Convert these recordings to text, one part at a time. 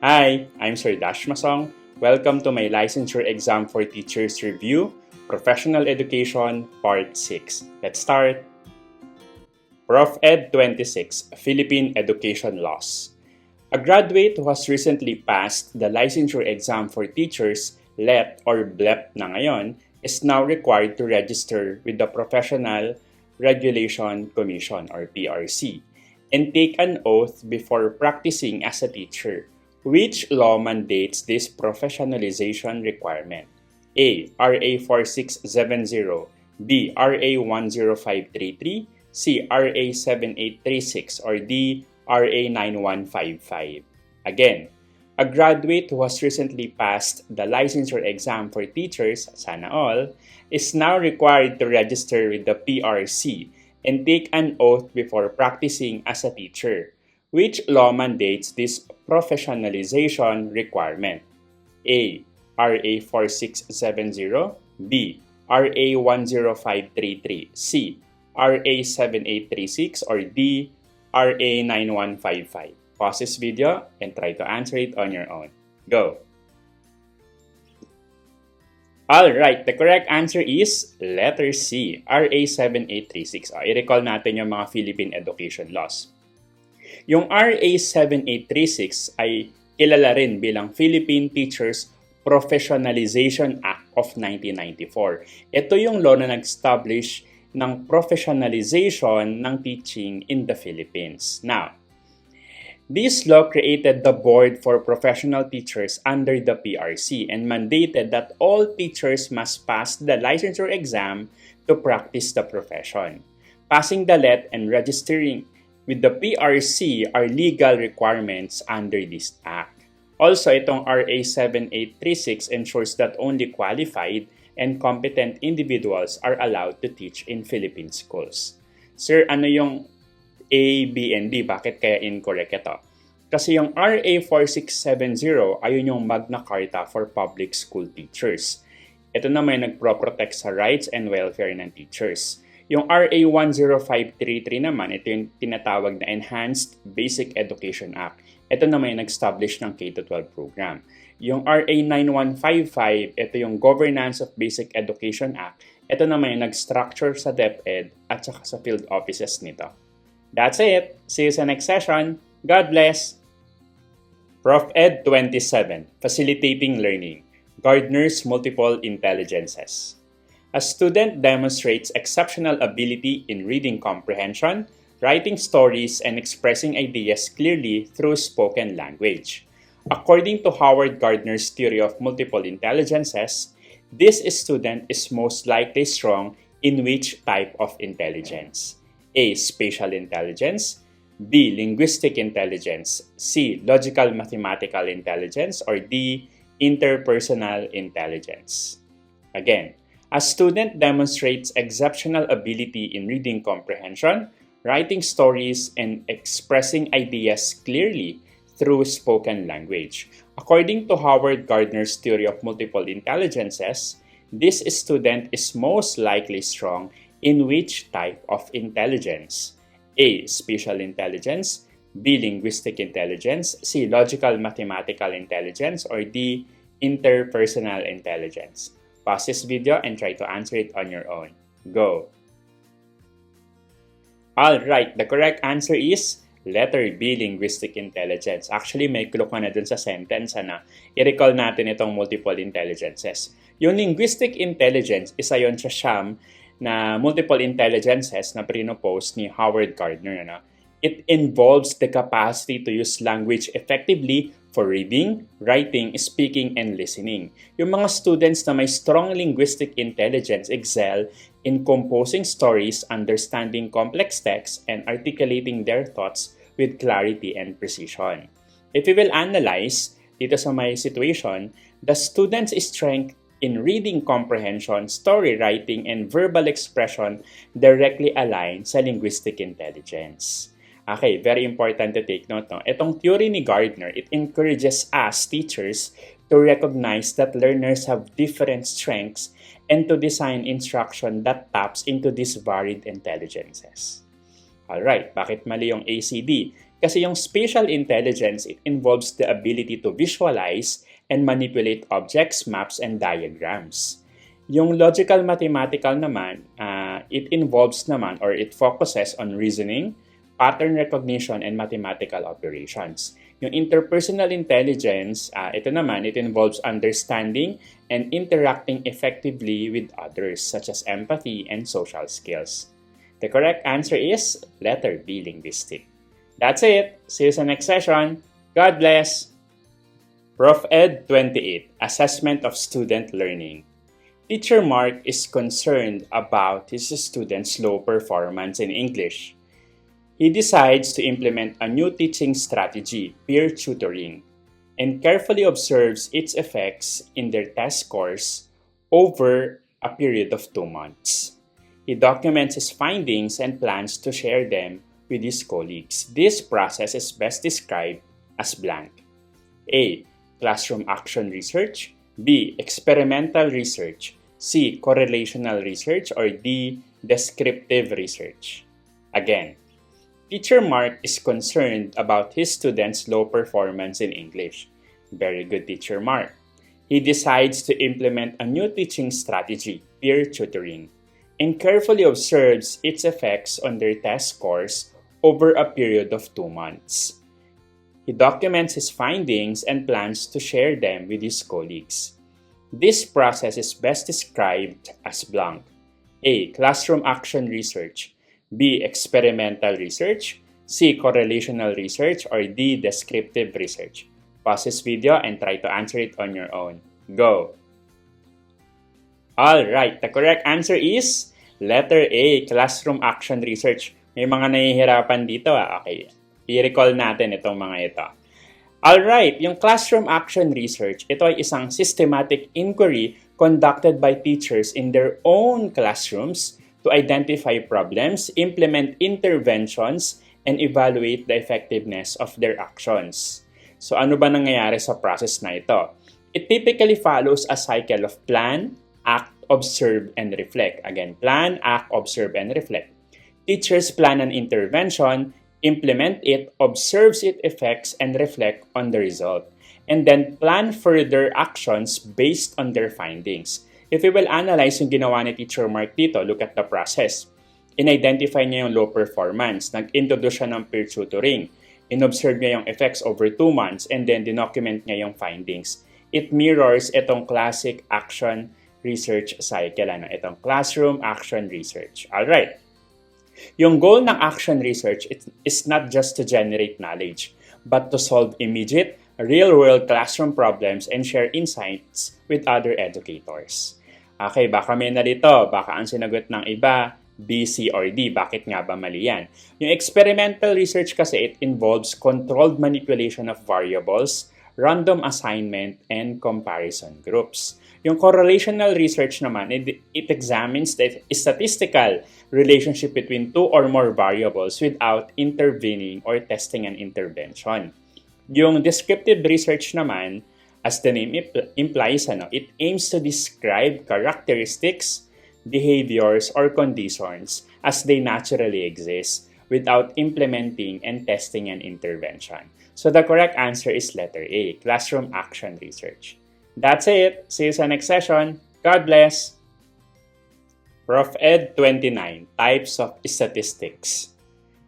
Hi, I'm Sir Dash Masong. Welcome to my Licensure Exam for Teachers Review, Professional Education, Part 6. Let's start. Prof. Ed 26, Philippine Education Laws. A graduate who has recently passed the Licensure Exam for Teachers, LET or BLEP na ngayon, is now required to register with the Professional Regulation Commission or PRC and take an oath before practicing as a teacher. Which law mandates this professionalization requirement? A. RA 4670, B. RA 10533, C. RA 7836, or D. RA 9155. Again, a graduate who has recently passed the licensure exam for teachers, sana all, is now required to register with the PRC and take an oath before practicing as a teacher. Which law mandates this professionalization requirement? A. RA 4670, B. RA 10533, C. RA 7836, or D. RA 9155. Pause this video and try to answer it on your own. Go! Alright, the correct answer is letter C, RA 7836. I-recall natin yung mga Philippine Education Laws. Yung RA 7836 ay kilala rin bilang Philippine Teachers Professionalization Act of 1994. Ito yung law na nag-establish ng professionalization ng teaching in the Philippines. Now, this law created the Board for Professional Teachers under the PRC and mandated that all teachers must pass the licensure exam to practice the profession. Passing the LET and registering with the PRC are legal requirements under this act. Also, itong RA 7836 ensures that only qualified and competent individuals are allowed to teach in Philippine schools. Sir, ano yung A, B, and D? Bakit kaya incorrect ito? Kasi yung RA 4670, ayun yung Magna Carta for public school teachers. Ito naman nagpro-protect sa rights and welfare ng teachers. Yung RA 10533 naman, ito yung tinatawag na Enhanced Basic Education Act. Ito naman yung nag-establish ng K-12 program. Yung RA 9155, ito yung Governance of Basic Education Act. Ito naman yung nag-structure sa DepEd at saka sa field offices nito. That's it. See you sa next session. God bless! Prof. Ed 27, Facilitating Learning, Gardner's Multiple Intelligences. A student demonstrates exceptional ability in reading comprehension, writing stories, and expressing ideas clearly through spoken language. According to Howard Gardner's theory of multiple intelligences, this student is most likely strong in which type of intelligence? A. Spatial intelligence, B. Linguistic intelligence, C. Logical mathematical intelligence, or D. Interpersonal intelligence. Again, a student demonstrates exceptional ability in reading comprehension, writing stories, and expressing ideas clearly through spoken language. According to Howard Gardner's theory of multiple intelligences, this student is most likely strong in which type of intelligence? A. Spatial intelligence, B. Linguistic intelligence, C. Logical mathematical intelligence, or D. Interpersonal intelligence. Pause this video and try to answer it on your own. Go! Alright, the correct answer is letter B, Linguistic Intelligence. Actually, may clue ka na dun sa sentence na i-recall natin itong multiple intelligences. Yung Linguistic Intelligence, isa yon sa siyam na multiple intelligences na pinopose ni Howard Gardner. It involves the capacity to use language effectively for reading, writing, speaking, and listening. Yung mga students na may strong linguistic intelligence excel in composing stories, understanding complex texts, and articulating their thoughts with clarity and precision. If we will analyze dito sa my situation, the student's strength in reading comprehension, story writing, and verbal expression directly align sa linguistic intelligence. Okay, very important to take note. No? Itong theory ni Gardner, it encourages us, teachers, to recognize that learners have different strengths and to design instruction that taps into these varied intelligences. Alright, bakit mali yung ACD? Kasi yung spatial intelligence, it involves the ability to visualize and manipulate objects, maps, and diagrams. Yung logical mathematical naman, it involves naman or it focuses on reasoning, pattern recognition, and mathematical operations. Yung interpersonal intelligence, ito naman, it involves understanding and interacting effectively with others, such as empathy and social skills. The correct answer is letter B, linguistic. That's it. See you sa next session. God bless. Prof. Ed 28, Assessment of Student Learning. Teacher Mark is concerned about his students' low performance in English. He decides to implement a new teaching strategy, peer tutoring, and carefully observes its effects in their test scores over a period of 2 months. He documents his findings and plans to share them with his colleagues. This process is best described as blank. A. Classroom action research. B. Experimental research. C. Correlational research. Or D. Descriptive research. Again, Teacher Mark is concerned about his students' low performance in English. Very good, Teacher Mark. He decides to implement a new teaching strategy, peer tutoring, and carefully observes its effects on their test scores over a period of 2 months. He documents his findings and plans to share them with his colleagues. This process is best described as blank. A. Classroom action research. B. Experimental research. C. Correlational research. Or D. Descriptive research. Pause this video and try to answer it on your own. Go! Alright, the correct answer is letter A. Classroom action research. May mga nahihirapan dito. Okay, i-recall natin itong mga ito. Alright, yung classroom action research, ito ay isang systematic inquiry conducted by teachers in their own classrooms to identify problems, implement interventions, and evaluate the effectiveness of their actions. So ano ba nangyayari sa process na ito? It typically follows a cycle of plan, act, observe, and reflect. Again, plan, act, observe, and reflect. Teachers plan an intervention, implement it, observes its effects, and reflect on the result. And then plan further actions based on their findings. If we will analyze yung ginawa ni Teacher Mark dito, look at the process. In-identify niya yung low performance. Nag-introduce siya ng peer tutoring. In-observe niya yung effects over 2 months and then dinocument niya yung findings. It mirrors itong classic action research cycle. Itong classroom action research. Alright. Yung goal ng action research is not just to generate knowledge, but to solve immediate, real-world classroom problems and share insights with other educators. Okay, baka may nalito, baka ang sinagot ng iba, B, C, or D. Bakit nga ba mali yan? Yung experimental research kasi, it involves controlled manipulation of variables, random assignment, and comparison groups. Yung correlational research naman, it examines the statistical relationship between 2 or more variables without intervening or testing an intervention. Yung descriptive research naman, as the name implies, it aims to describe characteristics, behaviors, or conditions as they naturally exist without implementing and testing an intervention. So the correct answer is letter A, classroom action research. That's it. See you sa next session. God bless. Prof. Ed 29, Types of Statistics.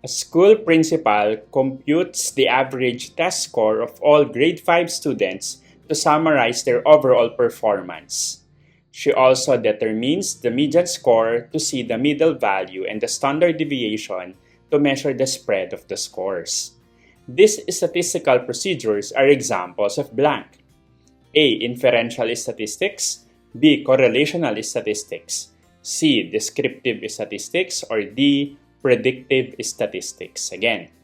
A school principal computes the average test score of all grade 5 students to summarize their overall performance. She also determines the median score to see the middle value and the standard deviation to measure the spread of the scores. These statistical procedures are examples of blank. A. Inferential statistics. B. Correlational statistics. C. Descriptive statistics. Or D. Predictive statistics. Again,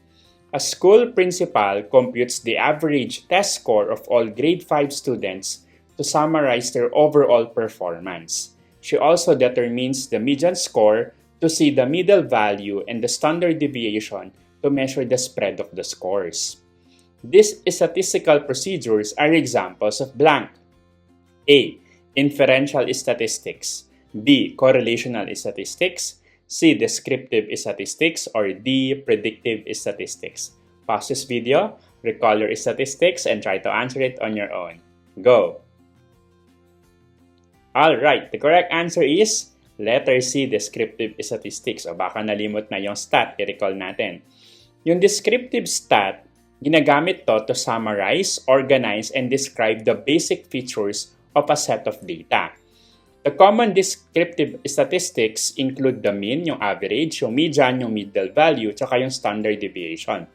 a school principal computes the average test score of all grade 5 students to summarize their overall performance. She also determines the median score to see the middle value and the standard deviation to measure the spread of the scores. These statistical procedures are examples of blank. A. Inferential statistics. B. Correlational statistics. C. Descriptive statistics. Or D. Predictive statistics. Pause this video, recall your statistics, and try to answer it on your own. Go! Alright, the correct answer is letter C, descriptive statistics. O baka nalimot na yung stat, i-recall natin. Yung descriptive stat, ginagamit to summarize, organize, and describe the basic features of a set of data. The common descriptive statistics include the mean, yung average, yung median, yung middle value, tsaka yung standard deviation,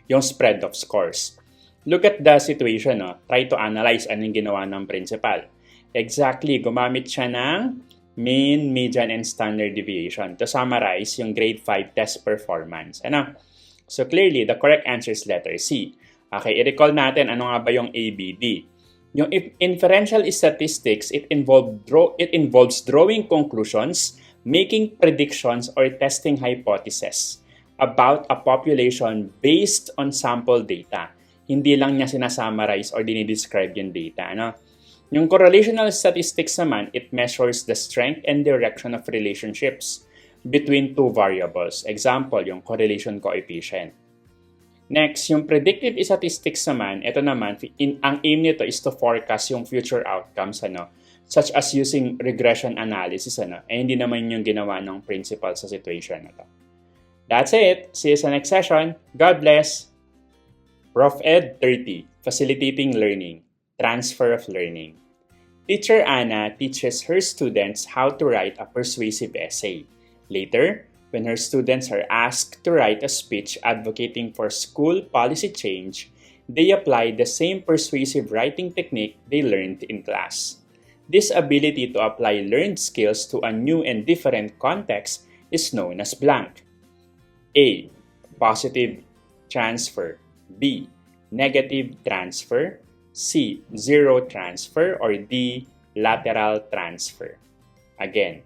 yung spread of scores. Look at the situation. Try to analyze anong ginawa ng principal. Exactly, gumamit siya ng mean, median, and standard deviation to summarize yung grade 5 test performance. So clearly, the correct answer is letter C. Okay, i-recall natin ano nga ba yung ABD. Yung inferential statistics, it involves drawing conclusions, making predictions, or testing hypotheses about a population based on sample data. Hindi lang niya sinasummarize or dinidescribe yung data. Yung correlational statistics naman, it measures the strength and direction of relationships between two variables. Example, yung correlation coefficient. Next, yung predictive statistics naman, ito naman, ang aim nito is to forecast yung future outcomes, such as using regression analysis, hindi naman yung ginawa ng principal sa situation na to. That's it. See you sa next session. God bless. Prof. Ed 30, Facilitating Learning, Transfer of Learning. Teacher Anna teaches her students how to write a persuasive essay. Later, when her students are asked to write a speech advocating for school policy change, they apply the same persuasive writing technique they learned in class. This ability to apply learned skills to a new and different context is known as blank. A. Positive transfer. B. Negative transfer. C. Zero transfer. Or D. Lateral transfer. Again,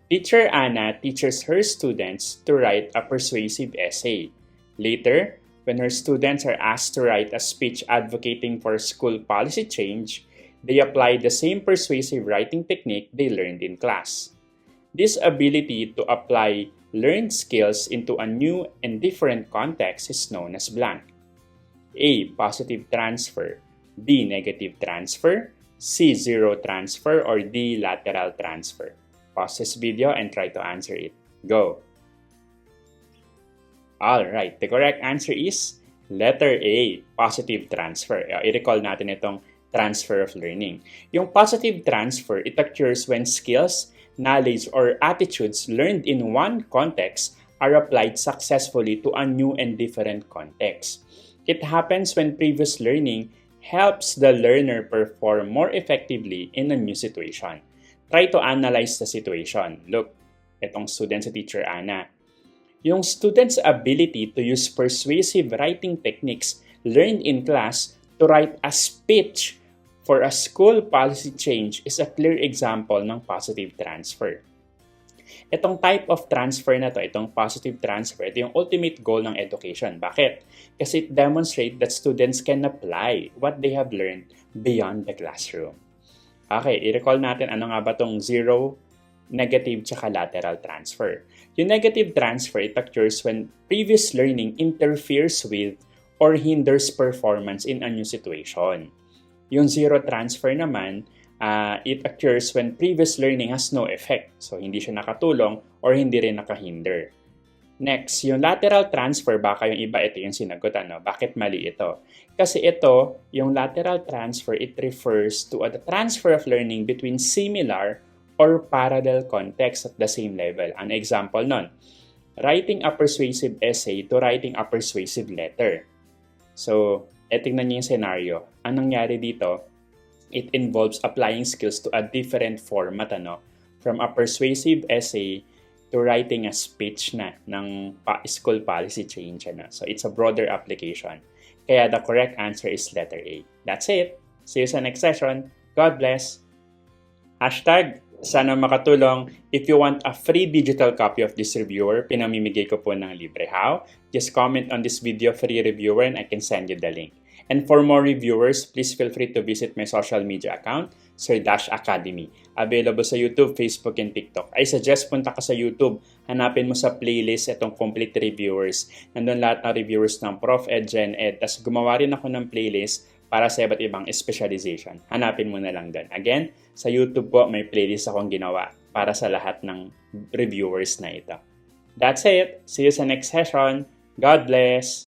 Teacher Anna teaches her students to write a persuasive essay. Later, when her students are asked to write a speech advocating for school policy change, they apply the same persuasive writing technique they learned in class. This ability to apply learned skills into a new and different context is known as blank. A. Positive transfer. B. Negative transfer. C. Zero transfer. Or D. Lateral transfer. Pause this video and try to answer it. Go! Alright, the correct answer is letter A, positive transfer. I-recall natin itong transfer of learning. Yung positive transfer, it occurs when skills, knowledge, or attitudes learned in one context are applied successfully to a new and different context. It happens when previous learning helps the learner perform more effectively in a new situation. Try to analyze the situation. Look, itong student sa Teacher Anna. Yung student's ability to use persuasive writing techniques learned in class to write a speech for a school policy change is a clear example ng positive transfer. Itong type of transfer na to, itong positive transfer, ito yung ultimate goal ng education. Bakit? Kasi it demonstrates that students can apply what they have learned beyond the classroom. Okay, i-recall natin ano nga ba itong zero, negative, tsaka lateral transfer. Yung negative transfer, it occurs when previous learning interferes with or hinders performance in a new situation. Yung zero transfer naman, it occurs when previous learning has no effect. So, hindi siya nakatulong or hindi rin nakahinder. Next, yung lateral transfer, baka yung iba ito yung sinagot. Bakit mali ito? Kasi ito, yung lateral transfer, it refers to the transfer of learning between similar or parallel contexts at the same level. An example nun, writing a persuasive essay to writing a persuasive letter. So, tingnan niyo yung scenario. Anong nangyari dito? It involves applying skills to a different format, from a persuasive essay to writing a speech na ng school policy change. So, it's a broader application. Kaya the correct answer is letter A. That's it. See you sa next session. God bless. Hashtag, sana makatulong. If you want a free digital copy of this reviewer, pinamimigay ko po ng libre. How? Just comment on this video, free reviewer, and I can send you the link. And for more reviewers, please feel free to visit my social media account, Sir Dash Academy. Available sa YouTube, Facebook, and TikTok. I suggest punta ka sa YouTube, hanapin mo sa playlist itong complete reviewers. Nandun lahat ng reviewers ng Prof. Ed, Gen Ed. Tapos gumawa rin ako ng playlist para sa iba't ibang specialization. Hanapin mo na lang doon. Again, sa YouTube po, may playlist akong ginawa para sa lahat ng reviewers na ito. That's it. See you sa next session. God bless!